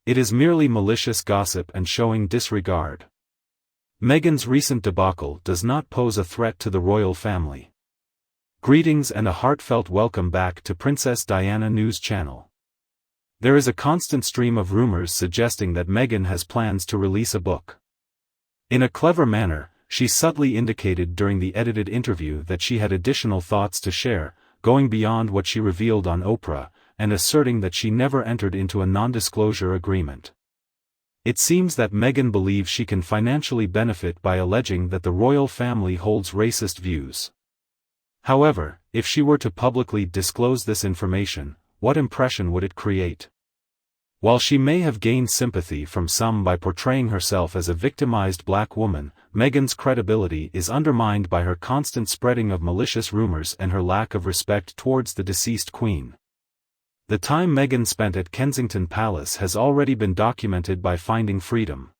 It is merely malicious gossip and showing disregard. Meghan's recent debacle does not pose a threat to the royal family. Greetings and a heartfelt welcome back to Princess Diana News Channel. There is a constant stream of rumors suggesting that Meghan has plans to release a book. In a clever manner, she subtly indicated during the edited interview that she had additional thoughts to share, going beyond what she revealed on Oprah, and asserting that she never entered into a non-disclosure agreement. It seems that Meghan believes she can financially benefit by alleging that the royal family holds racist views. However, if she were to publicly disclose this information, what impression would it create? While she may have gained sympathy from some by portraying herself as a victimized black woman, Meghan's credibility is undermined by her constant spreading of malicious rumors and her lack of respect towards the deceased queen. The time Meghan spent at Kensington Palace has already been documented by Finding Freedom.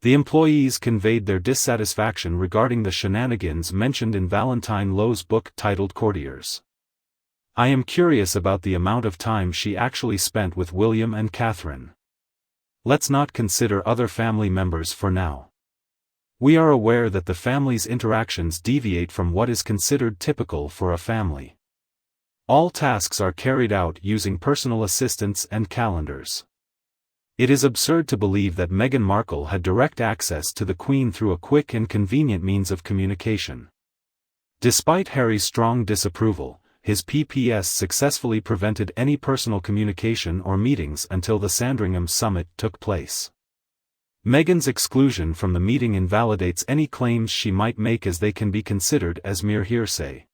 The employees conveyed their dissatisfaction regarding the shenanigans mentioned in Valentine Lowe's book titled Courtiers. I am curious about the amount of time she actually spent with William and Catherine. Let's not consider other family members for now. We are aware that the family's interactions deviate from what is considered typical for a family. All tasks are carried out using personal assistants and calendars. It is absurd to believe that Meghan Markle had direct access to the Queen through a quick and convenient means of communication. Despite Harry's strong disapproval, his PPS successfully prevented any personal communication or meetings until the Sandringham summit took place. Meghan's exclusion from the meeting invalidates any claims she might make, as they can be considered as mere hearsay.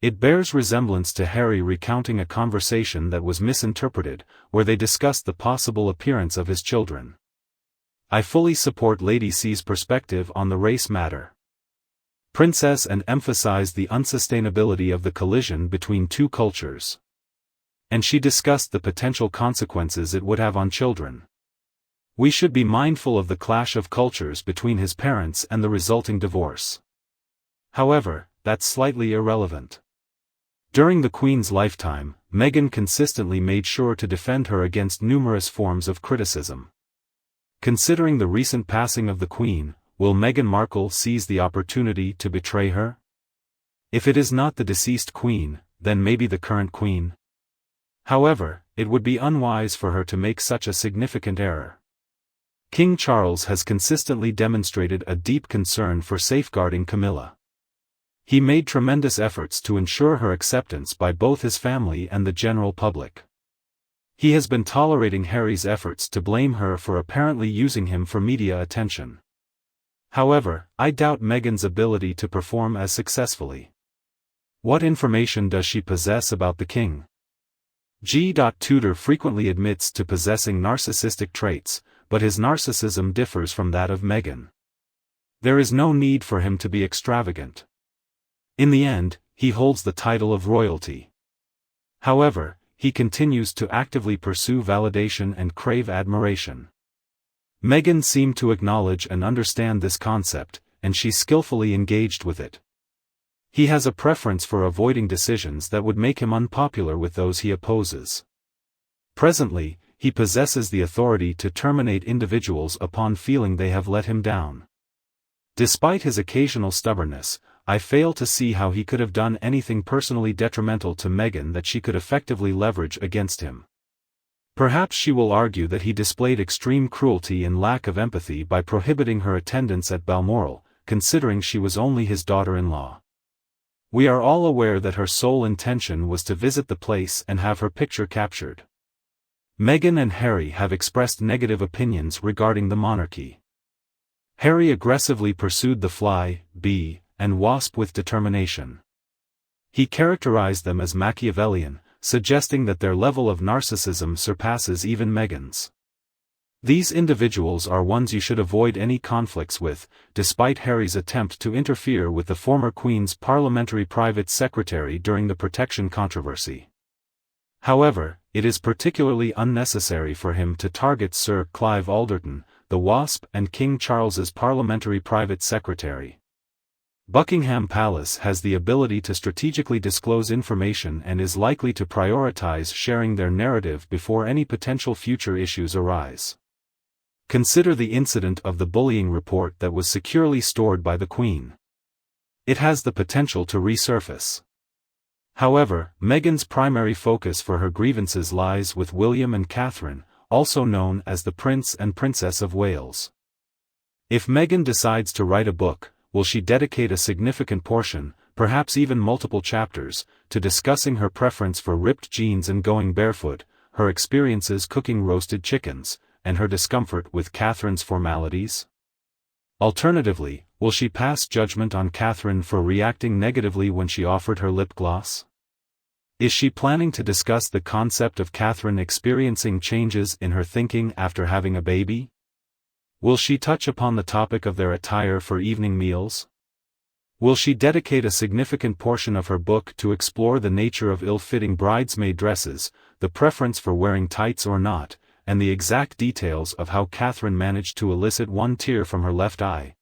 It bears resemblance to Harry recounting a conversation that was misinterpreted, where they discussed the possible appearance of his children. I fully support Lady C's perspective on the race matter. Princess and emphasized the unsustainability of the collision between two cultures. And she discussed the potential consequences it would have on children. We should be mindful of the clash of cultures between his parents and the resulting divorce. However, that's slightly irrelevant. During the Queen's lifetime, Meghan consistently made sure to defend her against numerous forms of criticism. Considering the recent passing of the Queen, will Meghan Markle seize the opportunity to betray her? If it is not the deceased Queen, then maybe the current Queen. However, it would be unwise for her to make such a significant error. King Charles has consistently demonstrated a deep concern for safeguarding Camilla. He made tremendous efforts to ensure her acceptance by both his family and the general public. He has been tolerating Harry's efforts to blame her for apparently using him for media attention. However, I doubt Meghan's ability to perform as successfully. What information does she possess about the king? Tudor frequently admits to possessing narcissistic traits, but his narcissism differs from that of Meghan. There is no need for him to be extravagant. In the end, he holds the title of royalty. However, he continues to actively pursue validation and crave admiration. Meghan seemed to acknowledge and understand this concept, and she skillfully engaged with it. He has a preference for avoiding decisions that would make him unpopular with those he opposes. Presently, he possesses the authority to terminate individuals upon feeling they have let him down. Despite his occasional stubbornness, I fail to see how he could have done anything personally detrimental to Meghan that she could effectively leverage against him. Perhaps she will argue that he displayed extreme cruelty and lack of empathy by prohibiting her attendance at Balmoral, considering she was only his daughter-in-law. We are all aware that her sole intention was to visit the place and have her picture captured. Meghan and Harry have expressed negative opinions regarding the monarchy. Harry aggressively pursued the fly, bee, and wasp with determination. He characterized them as Machiavellian, suggesting that their level of narcissism surpasses even Meghan's. These individuals are ones you should avoid any conflicts with, despite Harry's attempt to interfere with the former Queen's parliamentary private secretary during the protection controversy. However, it is particularly unnecessary for him to target Sir Clive Alderton, the Wasp and King Charles's parliamentary private secretary. Buckingham Palace has the ability to strategically disclose information and is likely to prioritize sharing their narrative before any potential future issues arise. Consider the incident of the bullying report that was securely stored by the Queen. It has the potential to resurface. However, Meghan's primary focus for her grievances lies with William and Catherine, also known as the Prince and Princess of Wales. If Meghan decides to write a book, will she dedicate a significant portion, perhaps even multiple chapters, to discussing her preference for ripped jeans and going barefoot, her experiences cooking roasted chickens, and her discomfort with Catherine's formalities? Alternatively, will she pass judgment on Catherine for reacting negatively when she offered her lip gloss? Is she planning to discuss the concept of Catherine experiencing changes in her thinking after having a baby? Will she touch upon the topic of their attire for evening meals? Will she dedicate a significant portion of her book to explore the nature of ill-fitting bridesmaid dresses, the preference for wearing tights or not, and the exact details of how Catherine managed to elicit one tear from her left eye?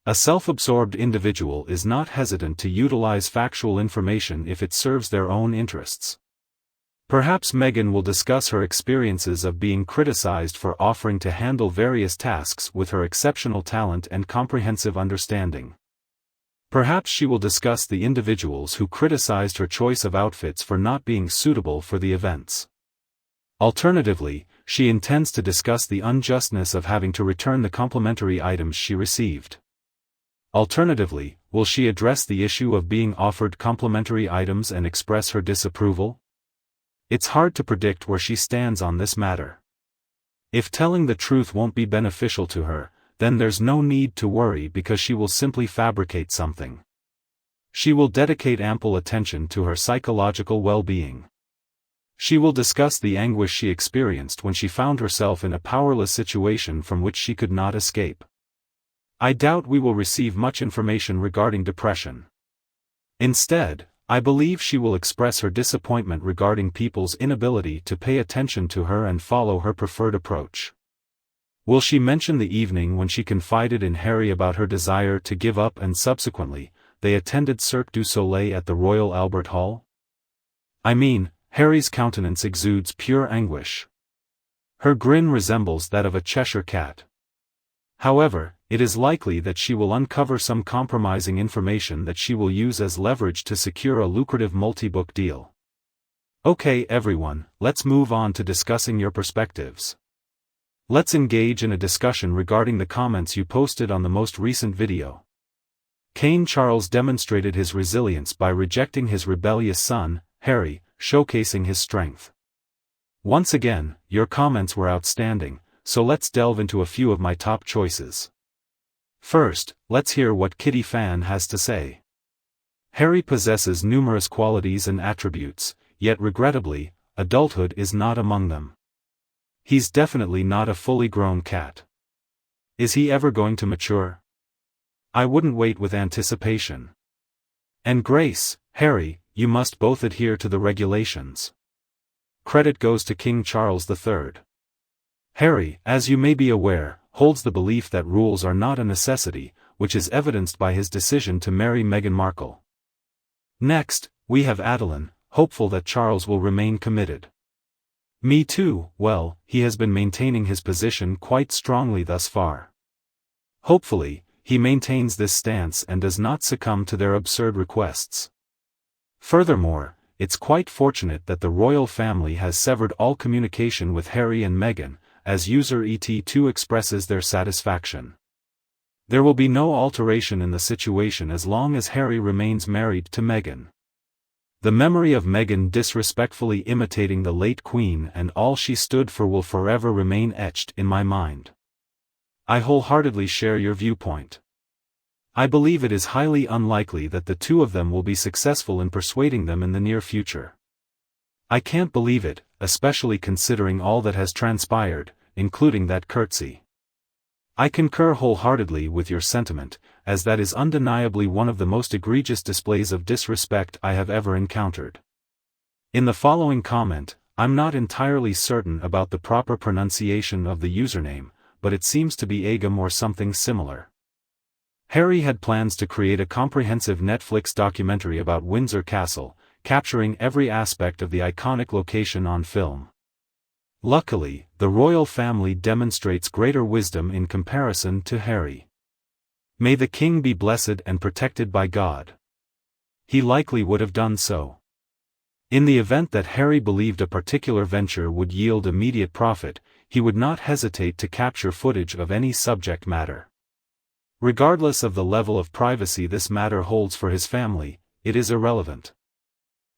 A self-absorbed individual is not hesitant to utilize factual information if it serves their own interests. Perhaps Meghan will discuss her experiences of being criticized for offering to handle various tasks with her exceptional talent and comprehensive understanding. Perhaps she will discuss the individuals who criticized her choice of outfits for not being suitable for the events. Alternatively, she intends to discuss the unjustness of having to return the complimentary items she received. Alternatively, will she address the issue of being offered complimentary items and express her disapproval? It's hard to predict where she stands on this matter. If telling the truth won't be beneficial to her, then there's no need to worry because she will simply fabricate something. She will dedicate ample attention to her psychological well-being. She will discuss the anguish she experienced when she found herself in a powerless situation from which she could not escape. I doubt we will receive much information regarding depression. Instead, I believe she will express her disappointment regarding people's inability to pay attention to her and follow her preferred approach. Will she mention the evening when she confided in Harry about her desire to give up and subsequently, they attended Cirque du Soleil at the Royal Albert Hall? I mean, Harry's countenance exudes pure anguish. Her grin resembles that of a Cheshire cat. However, it is likely that she will uncover some compromising information that she will use as leverage to secure a lucrative multi-book deal. Okay everyone, let's move on to discussing your perspectives. Let's engage in a discussion regarding the comments you posted on the most recent video. King Charles demonstrated his resilience by rejecting his rebellious son, Harry, showcasing his strength. Once again, your comments were outstanding, so let's delve into a few of my top choices. First, let's hear what Kitty Fan has to say. Harry possesses numerous qualities and attributes, yet regrettably, adulthood is not among them. He's definitely not a fully grown cat. Is he ever going to mature? I wouldn't wait with anticipation. And Grace, Harry, you must both adhere to the regulations. Credit goes to King Charles III. Harry, as you may be aware, holds the belief that rules are not a necessity, which is evidenced by his decision to marry Meghan Markle. Next, we have Adeline, hopeful that Charles will remain committed. Me too, well, he has been maintaining his position quite strongly thus far. Hopefully, he maintains this stance and does not succumb to their absurd requests. Furthermore, it's quite fortunate that the royal family has severed all communication with Harry and Meghan, as user ET2 expresses their satisfaction. There will be no alteration in the situation as long as Harry remains married to Meghan. The memory of Meghan disrespectfully imitating the late Queen and all she stood for will forever remain etched in my mind. I wholeheartedly share your viewpoint. I believe it is highly unlikely that the two of them will be successful in persuading them in the near future. I can't believe it, especially considering all that has transpired, including that curtsy. I concur wholeheartedly with your sentiment, as that is undeniably one of the most egregious displays of disrespect I have ever encountered. In the following comment, I'm not entirely certain about the proper pronunciation of the username, but it seems to be Agam or something similar. Harry had plans to create a comprehensive Netflix documentary about Windsor Castle, capturing every aspect of the iconic location on film. Luckily, the royal family demonstrates greater wisdom in comparison to Harry. May the king be blessed and protected by God. He likely would have done so. In the event that Harry believed a particular venture would yield immediate profit, he would not hesitate to capture footage of any subject matter. Regardless of the level of privacy this matter holds for his family, it is irrelevant.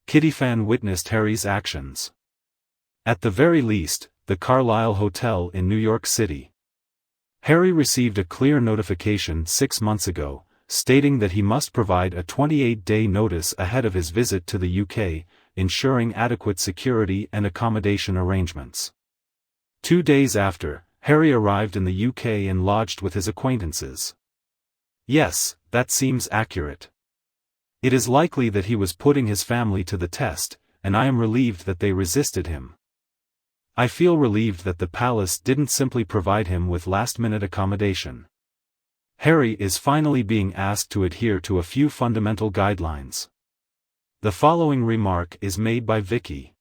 Kitty fan witnessed Harry's actions. At the very least, the Carlisle Hotel in New York City. Harry received a clear notification 6 months ago, stating that he must provide a 28-day notice ahead of his visit to the UK, ensuring adequate security and accommodation arrangements. 2 days after, Harry arrived in the UK and lodged with his acquaintances. Yes, that seems accurate. It is likely that he was putting his family to the test, and I am relieved that they resisted him. I feel relieved that the palace didn't simply provide him with last-minute accommodation. Harry is finally being asked to adhere to a few fundamental guidelines. The following remark is made by Vicky.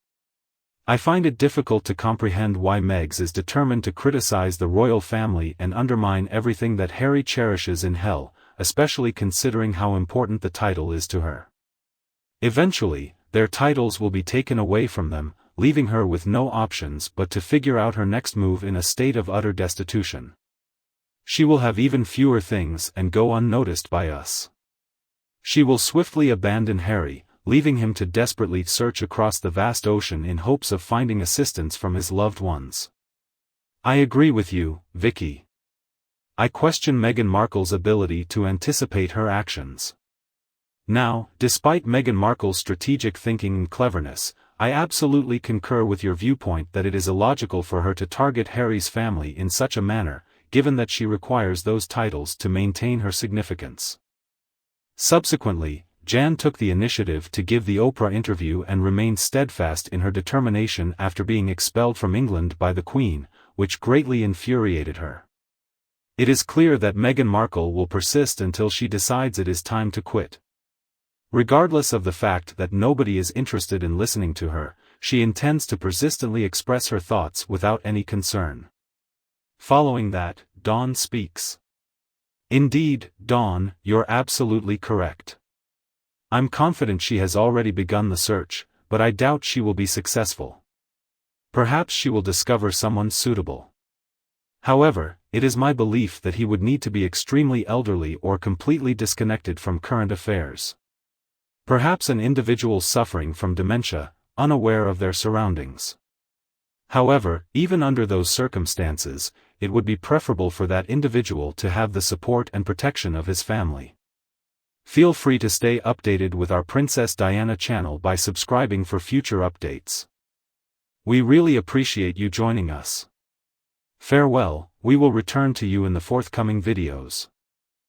I find it difficult to comprehend why Meghan is determined to criticize the royal family and undermine everything that Harry cherishes in hell, especially considering how important the title is to her. Eventually, their titles will be taken away from them, leaving her with no options but to figure out her next move in a state of utter destitution. She will have even fewer things and go unnoticed by us. She will swiftly abandon Harry, leaving him to desperately search across the vast ocean in hopes of finding assistance from his loved ones. I agree with you, Vicky. I question Meghan Markle's ability to anticipate her actions. Now, despite Meghan Markle's strategic thinking and cleverness, I absolutely concur with your viewpoint that it is illogical for her to target Harry's family in such a manner, given that she requires those titles to maintain her significance. Subsequently, Jan took the initiative to give the Oprah interview and remained steadfast in her determination after being expelled from England by the Queen, which greatly infuriated her. It is clear that Meghan Markle will persist until she decides it is time to quit. Regardless of the fact that nobody is interested in listening to her, she intends to persistently express her thoughts without any concern. Following that, Dawn speaks. Indeed, Dawn, you're absolutely correct. I'm confident she has already begun the search, but I doubt she will be successful. Perhaps she will discover someone suitable. However, it is my belief that he would need to be extremely elderly or completely disconnected from current affairs. Perhaps an individual suffering from dementia, unaware of their surroundings. However, even under those circumstances, it would be preferable for that individual to have the support and protection of his family. Feel free to stay updated with our Princess Diana channel by subscribing for future updates. We really appreciate you joining us. Farewell, we will return to you in the forthcoming videos.